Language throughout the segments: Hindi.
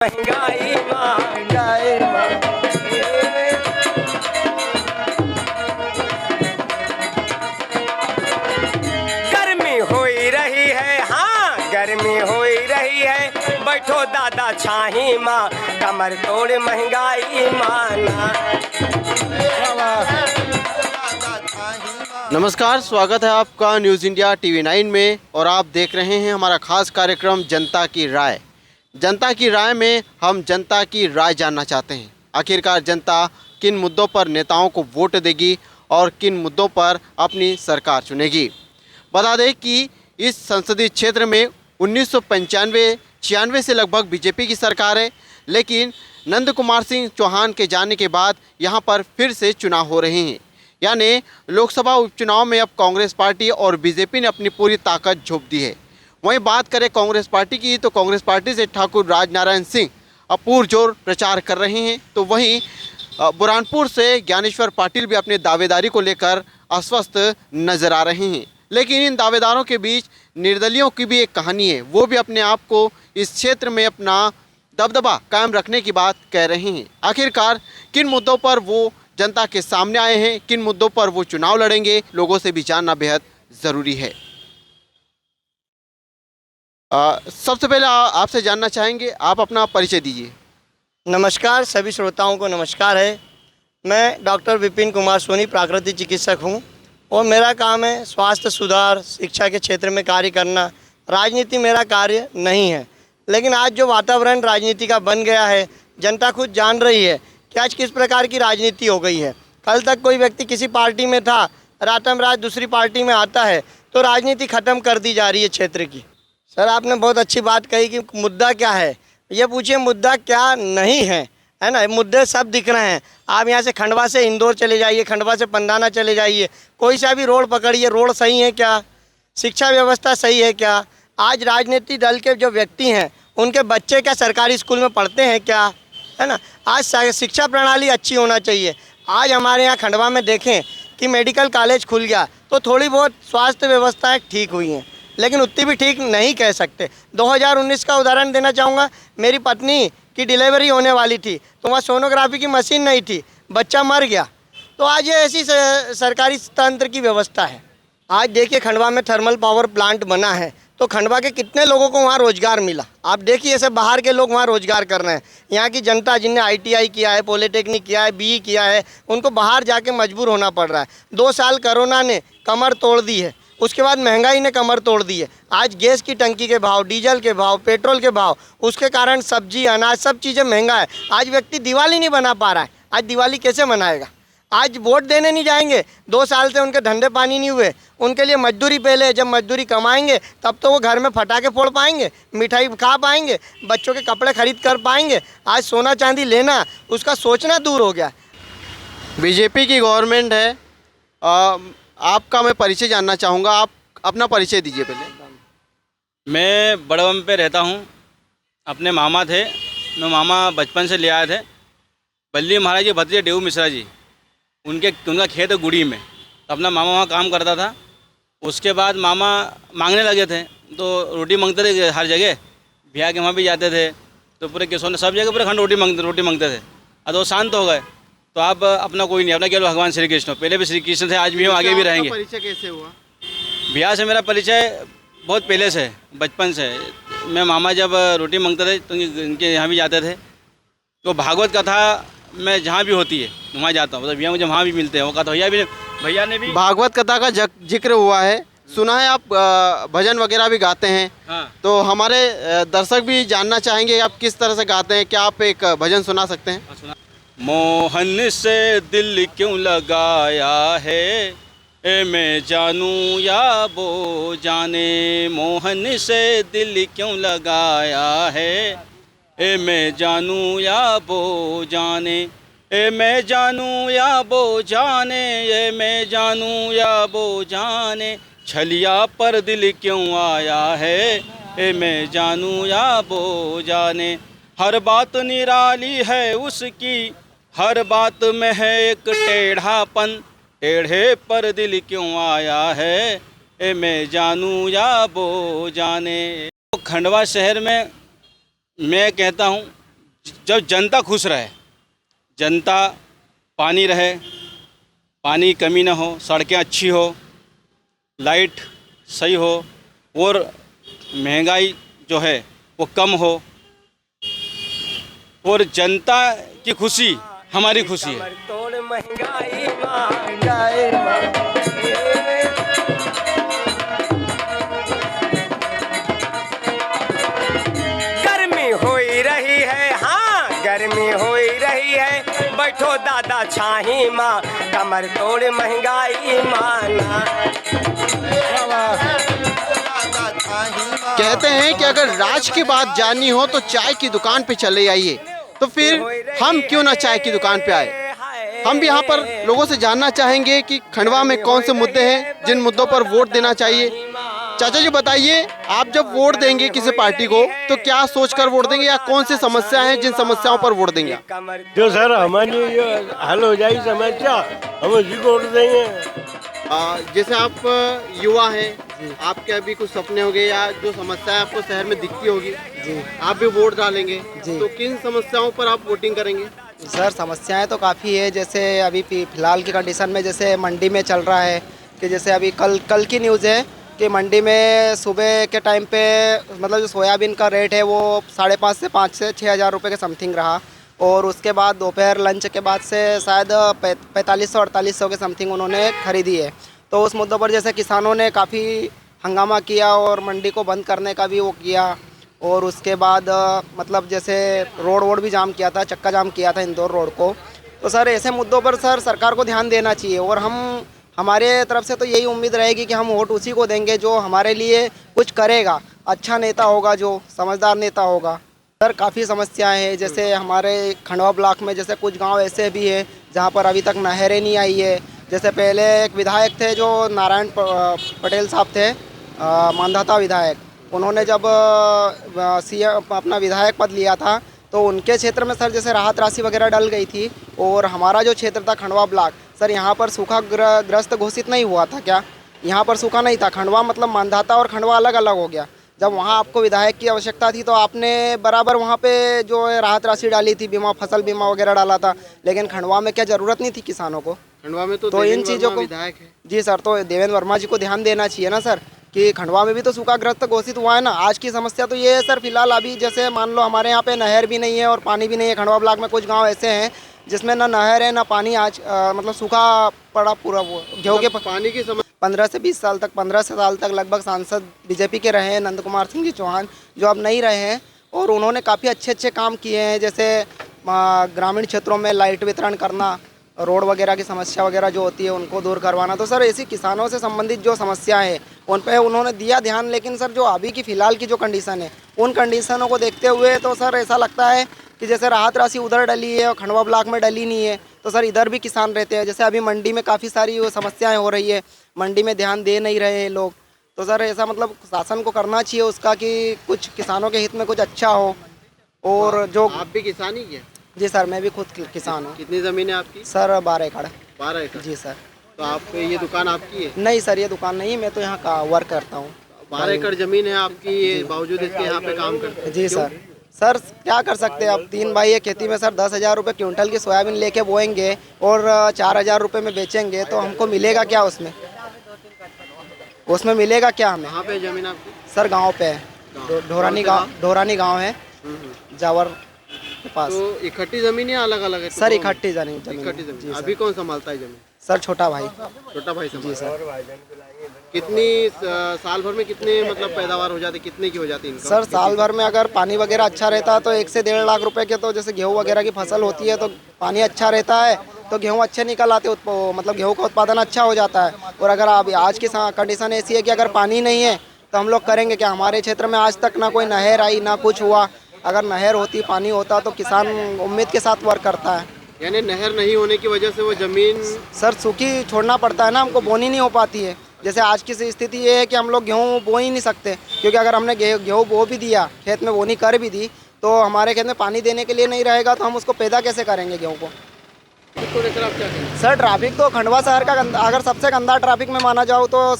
महंगाई माँ, महंगाई माँ। गर्मी होई रही है, हाँ गर्मी होई रही है, बैठो दादा छाही माँ, कमर तोड़ महंगाई माना। नमस्कार, स्वागत है आपका न्यूज़ इंडिया टीवी 9 में और आप देख रहे हैं हमारा खास कार्यक्रम जनता की राय। जनता की राय में हम जनता की राय जानना चाहते हैं, आखिरकार जनता किन मुद्दों पर नेताओं को वोट देगी और किन मुद्दों पर अपनी सरकार चुनेगी। बता दें कि इस संसदीय क्षेत्र में 1995-96 से लगभग बीजेपी की सरकार है, लेकिन नंद कुमार सिंह चौहान के जाने के बाद यहाँ पर फिर से चुनाव हो रहे हैं। यानी लोकसभा उपचुनाव में अब कांग्रेस पार्टी और बीजेपी ने अपनी पूरी ताकत झोंक दी है। वहीं बात करें कांग्रेस पार्टी की, तो कांग्रेस पार्टी से ठाकुर राजनारायण सिंह अब पुरजोर प्रचार कर रहे हैं, तो वहीं बुरहानपुर से ज्ञानेश्वर पाटिल भी अपने दावेदारी को लेकर अस्वस्थ नजर आ रहे हैं। लेकिन इन दावेदारों के बीच निर्दलियों की भी एक कहानी है, वो भी अपने आप को इस क्षेत्र में अपना दबदबा कायम रखने की बात कह रहे हैं। आखिरकार किन मुद्दों पर वो जनता के सामने आए हैं, किन मुद्दों पर वो चुनाव लड़ेंगे, लोगों से भी जानना बेहद ज़रूरी है। सबसे पहले आपसे जानना चाहेंगे, आप अपना परिचय दीजिए। नमस्कार, सभी श्रोताओं को नमस्कार है। मैं डॉक्टर विपिन कुमार सोनी प्राकृतिक चिकित्सक हूं और मेरा काम है स्वास्थ्य सुधार, शिक्षा के क्षेत्र में कार्य करना। राजनीति मेरा कार्य नहीं है, लेकिन आज जो वातावरण राजनीति का बन गया है, जनता खुद जान रही है कि आज किस प्रकार की राजनीति हो गई है। कल तक कोई व्यक्ति किसी पार्टी में था, रातम रात दूसरी पार्टी में आता है, तो राजनीति ख़त्म कर दी जा रही है क्षेत्र की। सर, आपने बहुत अच्छी बात कही कि मुद्दा क्या है, ये पूछिए मुद्दा क्या नहीं है ना। मुद्दे सब दिख रहे हैं। आप यहाँ से खंडवा से इंदौर चले जाइए, खंडवा से पंडाना चले जाइए, कोई सा भी रोड पकड़िए, रोड सही है क्या, शिक्षा व्यवस्था सही है क्या, आज राजनीतिक दल के जो व्यक्ति हैं उनके बच्चे क्या सरकारी स्कूल में पढ़ते हैं क्या, है ना। आज शिक्षा प्रणाली अच्छी होना चाहिए। आज हमारे यहाँ खंडवा में देखें कि मेडिकल कॉलेज खुल गया, तो थोड़ी बहुत स्वास्थ्य व्यवस्थाएँ ठीक हुई हैं, लेकिन उतनी भी ठीक नहीं कह सकते। 2019 का उदाहरण देना चाहूँगा। मेरी पत्नी की डिलीवरी होने वाली थी, तो वहाँ सोनोग्राफी की मशीन नहीं थी, बच्चा मर गया। तो आज ये ऐसी सरकारी तंत्र की व्यवस्था है। आज देखिए खंडवा में थर्मल पावर प्लांट बना है, तो खंडवा के कितने लोगों को वहाँ रोज़गार मिला। आप देखिए ऐसे बाहर के लोग वहाँ रोज़गार कर रहे हैं। यहाँ की जनता जिनने ITI किया है, पॉलिटेक्निक किया है, BE किया है, उनको बाहर जाके मजबूर होना पड़ रहा है। 2 साल कोरोना ने कमर तोड़ दी है, उसके बाद महंगाई ने कमर तोड़ दी है। आज गैस की टंकी के भाव, डीजल के भाव, पेट्रोल के भाव, उसके कारण सब्जी, अनाज, सब चीज़ें महंगा है। आज व्यक्ति दिवाली नहीं बना पा रहा है। आज दिवाली कैसे मनाएगा। आज वोट देने नहीं जाएंगे, 2 साल से उनके धंधे पानी नहीं हुए। उनके लिए मजदूरी पहले, जब मजदूरी कमाएंगे तब तो वो घर में पटाखे फोड़ पाएंगे, मिठाई खा पाएंगे, बच्चों के कपड़े खरीद कर पाएंगे। आज सोना चांदी लेना, उसका सोचना दूर हो गया। बीजेपी की गवर्नमेंट है। आपका मैं परिचय जानना चाहूँगा, आप अपना परिचय दीजिए पहले। मैं बड़वम पे रहता हूँ। अपने मामा थे, मैं मामा बचपन से ले आए थे। बल्ली महाराज के भतीजे डेऊ मिश्रा जी, उनका खेत है गुड़ी में, तो अपना मामा वहाँ काम करता था। उसके बाद मामा मांगने लगे थे, तो रोटी मांगते थे हर जगह, बिहार के वहाँ भी जाते थे, तो पूरे किसों ने सब जगह पूरे खंड रोटी मांगते थे। अब वो शांत हो गए, तो आप अपना कोई नहीं, अपना केवल भगवान श्री कृष्ण। पहले भी श्री कृष्ण थे, आज भी हम, आगे भी रहेंगे। परिचय कैसे हुआ? बिहार से मेरा परिचय बहुत पहले से, बचपन से। मैं मामा जब रोटी मांगते थे तो इनके यहाँ भी जाते थे, तो भागवत कथा मैं जहाँ भी होती है वहाँ जाता हूँ। मतलब भैया मुझे वहाँ भी मिलते हैं, वो कथा भैया ने भी भागवत कथा का जिक्र हुआ है, सुना है आप भजन वगैरह भी गाते हैं। हाँ। तो हमारे दर्शक भी जानना चाहेंगे आप किस तरह से गाते हैं, क्या आप एक भजन सुना सकते हैं? मोहन से दिल क्यों लगाया है, ए मैं जानूं या वो जाने। मोहन से दिल क्यों लगाया है, ए मैं जानूं या वो जाने। ए मैं जानूं या वो जाने, ए मैं जानूं या वो जाने। छलिया पर दिल क्यों आया है, ए मैं जानूं या वो जाने। हर बात निराली है उसकी, हर बात में है एक टेढ़ापन। टेढ़े पर दिल क्यों आया है, ए मैं जानूं या वो जाने। खंडवा शहर में मैं कहता हूँ जब जनता खुश रहे, जनता पानी रहे, पानी की कमी ना हो, सड़कें अच्छी हो, लाइट सही हो और महंगाई जो है वो कम हो और जनता की खुशी हमारी खुशी है। कमर तोड़ महंगाई महंगाई गर्मी हो रही है, हाँ गर्मी हो रही है, बैठो दादा छाही माँ, कमर तोड़ महंगाई माना। कहते हैं कि अगर राज की बात जाननी हो तो चाय की दुकान पे चले आइए। तो फिर हम क्यों ना चाय की दुकान पे आए। हम भी यहाँ पर लोगों से जानना चाहेंगे कि खंडवा में कौन से मुद्दे हैं जिन मुद्दों पर वोट देना चाहिए। चाचा जी बताइए, आप जब वोट देंगे किसी पार्टी को तो क्या सोचकर वोट देंगे या कौन सी समस्याएं हैं जिन समस्याओं पर वोट देंगे? जो सर हमारी हल हो जाएगी समस्या, हम उसी को वोट देंगे। जैसे आप युवा हैं, आपके अभी कुछ सपने होंगे या जो समस्याएं आपको शहर में दिखती होगी, आप भी वोट डालेंगे, तो किन समस्याओं पर आप वोटिंग करेंगे? सर समस्याएं तो काफ़ी है। जैसे अभी फ़िलहाल की कंडीशन में जैसे मंडी में चल रहा है कि जैसे अभी कल की न्यूज़ है कि मंडी में सुबह के टाइम पे मतलब जो सोयाबीन का रेट है वो 5,500 से 6 हज़ार रुपये के समथिंग रहा, और उसके बाद दोपहर लंच के बाद से शायद 4500-4800 के समथिंग उन्होंने खरीदी है। तो उस मुद्दों पर जैसे किसानों ने काफ़ी हंगामा किया और मंडी को बंद करने का भी वो किया, और उसके बाद मतलब जैसे रोड भी जाम किया था, चक्का जाम किया था इंदौर रोड को। तो सर ऐसे मुद्दों पर सर सरकार को ध्यान देना चाहिए, और हमारे तरफ से तो यही उम्मीद रहेगी कि हम वोट उसी को देंगे जो हमारे लिए कुछ करेगा, अच्छा नेता होगा, जो समझदार नेता होगा। सर काफ़ी समस्याएं हैं। जैसे हमारे खंडवा ब्लॉक में जैसे कुछ गांव ऐसे भी हैं जहां पर अभी तक नहरें नहीं आई है। जैसे पहले एक विधायक थे जो नारायण पटेल साहब थे, मांधाता विधायक, उन्होंने जब सीएम अपना विधायक पद लिया था तो उनके क्षेत्र में सर जैसे राहत राशि वगैरह डल गई थी, और हमारा जो क्षेत्र था खंडवा ब्लॉक, सर यहाँ पर सूखा ग्रस्त घोषित नहीं हुआ था क्या? यहाँ पर सूखा नहीं था। खंडवा मतलब मांधाता और खंडवा अलग अलग हो गया। जब वहाँ आपको विधायक की आवश्यकता थी तो आपने बराबर वहाँ पे जो है राहत राशि डाली थी, बीमा, फसल बीमा वगैरह डाला था, लेकिन खंडवा में क्या ज़रूरत नहीं थी किसानों को? खंडवा में तो इन चीज़ों को विधायक है। जी सर, तो देवेंद्र वर्मा जी को ध्यान देना चाहिए ना सर कि खंडवा में भी तो सूखाग्रस्त घोषित हुआ है ना। आज की समस्या तो ये है सर, फिलहाल अभी जैसे मान लो हमारे यहाँ पे नहर भी नहीं है और पानी भी नहीं है। खंडवा ब्लॉक में कुछ गांव ऐसे हैं जिसमें ना नहर है ना पानी, आज मतलब सूखा पड़ा पूरा। वो गेहूँ के पानी की समस्या 15 से 20 साल तक, 15 साल तक लगभग सांसद बीजेपी के रहे हैं नंद कुमार सिंह जी चौहान, जो अब नहीं रहे हैं, और उन्होंने काफ़ी अच्छे काम किए हैं। जैसे ग्रामीण क्षेत्रों में लाइट वितरण करना, रोड वगैरह की समस्या वगैरह जो होती है उनको दूर करवाना। तो सर ऐसी किसानों से संबंधित जो समस्याएं हैं उन पे उन्होंने दिया ध्यान, लेकिन सर जो अभी की फ़िलहाल की जो कंडीशन है उन कंडीशनों को देखते हुए तो सर ऐसा लगता है कि जैसे राहत राशि उधर डली है और खंडवा ब्लॉक में डली नहीं है, तो सर इधर भी किसान रहते हैं। जैसे अभी मंडी में काफ़ी सारी वो समस्याएँ हो रही है, मंडी में ध्यान दे नहीं रहे हैं लोग। तो सर ऐसा मतलब शासन को करना चाहिए उसका कि कुछ किसानों के हित में कुछ अच्छा हो। और जो आप भी किसान ही है? जी सर, मैं भी खुद किसान हूँ। कितनी ज़मीन है आपकी? सर 12 एकड़। 12 एकड़? जी सर। तो आप ये दुकान आपकी है? नहीं सर, ये दुकान नहीं, मैं तो यहाँ का वर्क करता हूँ। 12 एकड़ ज़मीन है आपकी, बावजूद इसके यहाँ पे काम करते हैं? जी सर। सर क्या कर सकते हैं, अब 3 भाई है, खेती में सर 10,000 रुपये क्विंटल की सोयाबीन लेके बोएंगे और 4,000 रुपये में बेचेंगे तो हमको मिलेगा क्या उसमें? उसमें मिलेगा क्या हमें? कहाँ पे ज़मीन आपकी? सर गांव पे है, ढोरानी गांव है, जावर के पास। तो इकट्ठी ज़मीन है अलग अलग है? सर इकट्ठी ज़मीन। इकट्ठी ज़मीन। अभी कौन संभालता है ज़मीन? सर छोटा भाई। छोटा भाई जी संभालता है। सर। कितनी साल भर में कितने मतलब पैदावार हो जाती, कितने की हो जाती इनकम? सर साल भर में अगर पानी वगैरह अच्छा रहता है तो 1 से 1.5 लाख रुपए के, तो जैसे गेहूँ वगैरह की फसल होती है तो पानी अच्छा रहता है तो गेहूँ अच्छे निकल आते, मतलब गेहूँ का उत्पादन अच्छा हो जाता है। और अगर अब आज की कंडीशन ऐसी है कि अगर पानी नहीं है तो हम लोग करेंगे क्या? हमारे क्षेत्र में आज तक ना कोई नहर आई ना कुछ हुआ। अगर नहर होती, पानी होता तो किसान उम्मीद के साथ वर्क करता है। यानी नहर नहीं होने की वजह से वो ज़मीन सर सूखी छोड़ना पड़ता है ना, हमको बोनी नहीं हो पाती है। जैसे आज की स्थिति ये है कि हम लोग गेहूँ बो ही नहीं सकते, क्योंकि अगर हमने गेहूँ बो भी दिया, खेत में बोनी कर भी दी, तो हमारे खेत में पानी देने के लिए नहीं रहेगा तो हम उसको पैदा कैसे करेंगे गेहूँ को? को लेकर आप क्या कहेंगे? सर ट्रैफिक तो खंडवा शहर का अगर सबसे गंदा ट्रैफिक में माना जाओ तो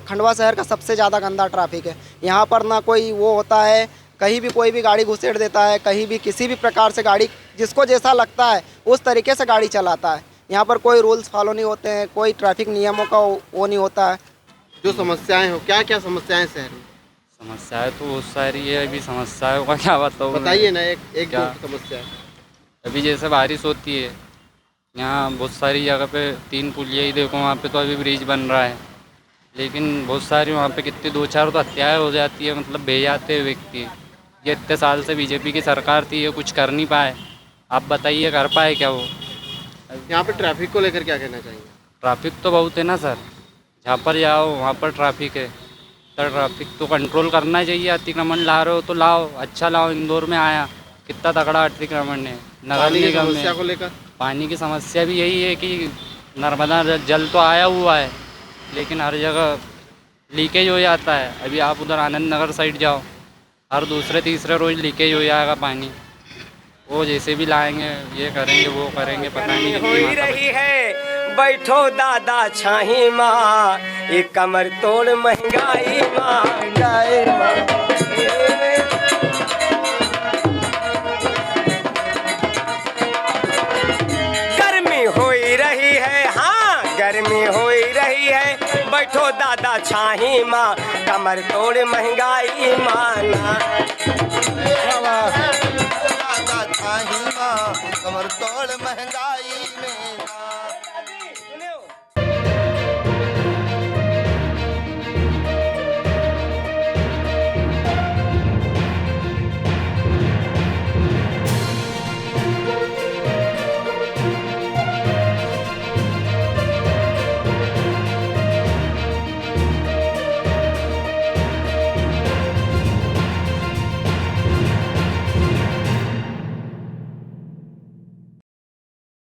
खंडवा शहर का सबसे ज़्यादा गंदा ट्रैफिक है। यहाँ पर ना कोई वो होता है, कहीं भी कोई भी गाड़ी घुसेड़ देता है, कहीं भी किसी भी प्रकार से गाड़ी जिसको जैसा लगता है उस तरीके से गाड़ी चलाता है। यहाँ पर कोई रूल्स फॉलो नहीं होते हैं, कोई ट्रैफिक नियमों का वो नहीं होता है। जो समस्याएं हो, क्या क्या समस्याएं शहर में? समस्याएं तो बहुत सारी है, अभी समस्याओं का क्या बताऊँ मैं? बताइए ना, एक एक क्या? दो समस्या। अभी जैसे बारिश होती है, यहाँ बहुत सारी जगह पे 3 पुलिया ही देखो, वहाँ पे तो अभी ब्रिज बन रहा है, लेकिन बहुत सारी वहाँ पे कितनी 2-4 तो हत्याएँ हो जाती है, मतलब बह जाते हैं व्यक्ति। ये इतने साल से बीजेपी की सरकार थी, ये कुछ कर नहीं पाए। आप बताइए कर पाए क्या वो? यहाँ पे ट्रैफिक को लेकर क्या कहना चाहिए? ट्रैफिक तो बहुत है ना सर, जहाँ पर जाओ वहाँ पर ट्रैफिक है। तो ट्रैफिक तो कंट्रोल करना चाहिए। अतिक्रमण ला रहे हो तो लाओ, अच्छा लाओ। इंदौर में आया, कितना तगड़ा अतिक्रमण है। नगर पानी की निगम समस्या को में लेकर पानी की समस्या भी यही है कि नर्मदा जल तो आया हुआ है, लेकिन हर जगह लीकेज हो जाता है। अभी आप उधर आनंद नगर साइड जाओ, हर दूसरे तीसरे रोज़ लीकेज हो जाएगा पानी। वो जैसे भी लाएंगे, ये करेंगे वो करेंगे, पता नहीं हो कितनी ही मात्रा रही है, बैठो दादा छाही माँ, ये कमर तोड़ महंगाई माँ, महंगाई माँ। गर्मी हो ही रही है, हाँ गर्मी हो ही रही है, बैठो दादा छाही माँ, कमर तोड़ महंगाई माना। कमर तोड़ महंगा